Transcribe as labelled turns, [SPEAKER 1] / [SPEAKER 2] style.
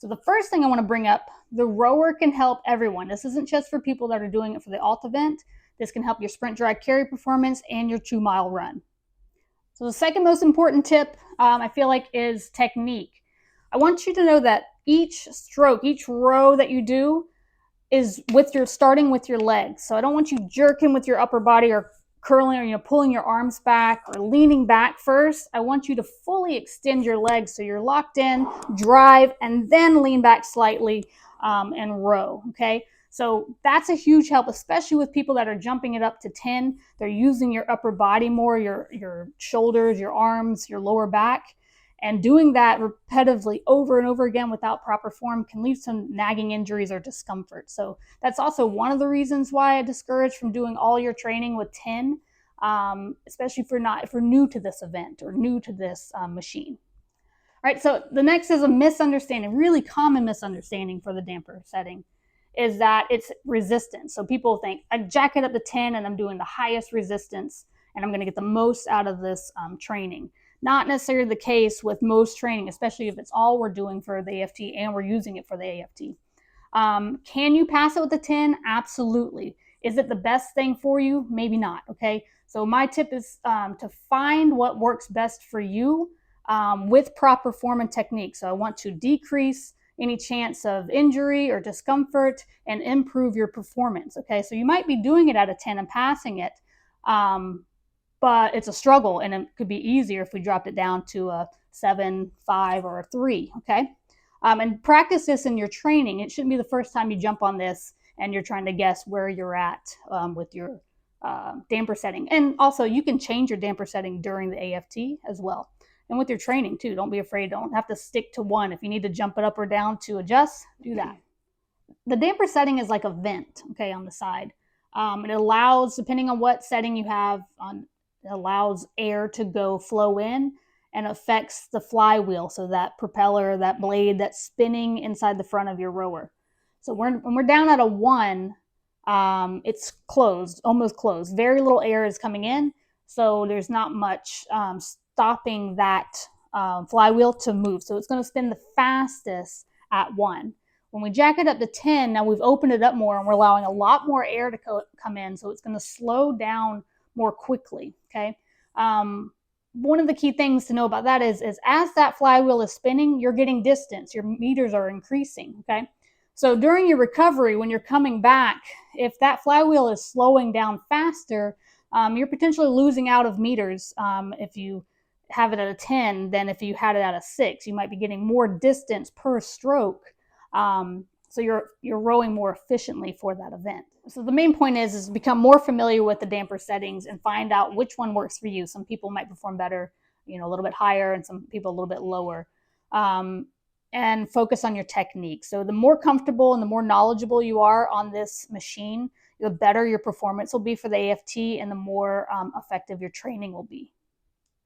[SPEAKER 1] So the first thing I want to bring up, the rower can help everyone. This isn't just for people that are doing it for the alt event. This can help your sprint drag carry performance and your 2-mile run. So the second most important tip, I feel like, is technique. I want you to know that each stroke, each row that you do is starting with your legs. So I don't want you jerking with your upper body or curling or pulling your arms back or leaning back first. I want you to fully extend your legs so you're locked in, drive, and then lean back slightly and row, okay? So that's a huge help, especially with people that are jumping it up to 10. They're using your upper body more, your shoulders, your arms, your lower back. And doing that repetitively over and over again without proper form can leave some nagging injuries or discomfort. So that's also one of the reasons why I discourage from doing all your training with 10, especially if you're new to this event or new to this machine. All right, so the next is a misunderstanding, really common misunderstanding for the damper setting, is that it's resistance. So people think, I jack it up to 10 and I'm doing the highest resistance and I'm going to get the most out of this training. Not necessarily the case with most training, especially if it's all we're doing for the AFT and we're using it for the AFT. Can you pass it with a 10? Absolutely. Is it the best thing for you? Maybe not, okay? So my tip is to find what works best for you with proper form and technique. So I want to decrease any chance of injury or discomfort and improve your performance, okay? So you might be doing it at a 10 and passing it, but it's a struggle, and it could be easier if we dropped it down to a 7, 5, or a 3, okay? And practice this in your training. It shouldn't be the first time you jump on this and you're trying to guess where you're at with your damper setting. And also, you can change your damper setting during the AFT as well. And with your training too, don't be afraid. Don't have to stick to one. If you need to jump it up or down to adjust, do that. The damper setting is like a vent, okay, on the side. It allows, depending on what setting you have, it allows air to flow in and affects the flywheel. So that propeller, that blade that's spinning inside the front of your rower. So when we're down at a 1, it's closed, almost closed. Very little air is coming in. So there's not much stopping that flywheel to move. So it's going to spin the fastest at 1. When we jack it up to 10, now we've opened it up more and we're allowing a lot more air to come in. So it's going to slow down more quickly, okay? One of the key things to know about that is as that flywheel is spinning, you're getting distance. Your meters are increasing, okay? So during your recovery, when you're coming back, if that flywheel is slowing down faster, you're potentially losing out of meters if you have it at a 10 than if you had it at a 6. You might be getting more distance per stroke. So you're rowing more efficiently for that event. So the main point is become more familiar with the damper settings and find out which one works for you. Some people might perform better, a little bit higher, and some people a little bit lower. And focus on your technique. So the more comfortable and the more knowledgeable you are on this machine, the better your performance will be for the AFT and the more effective your training will be.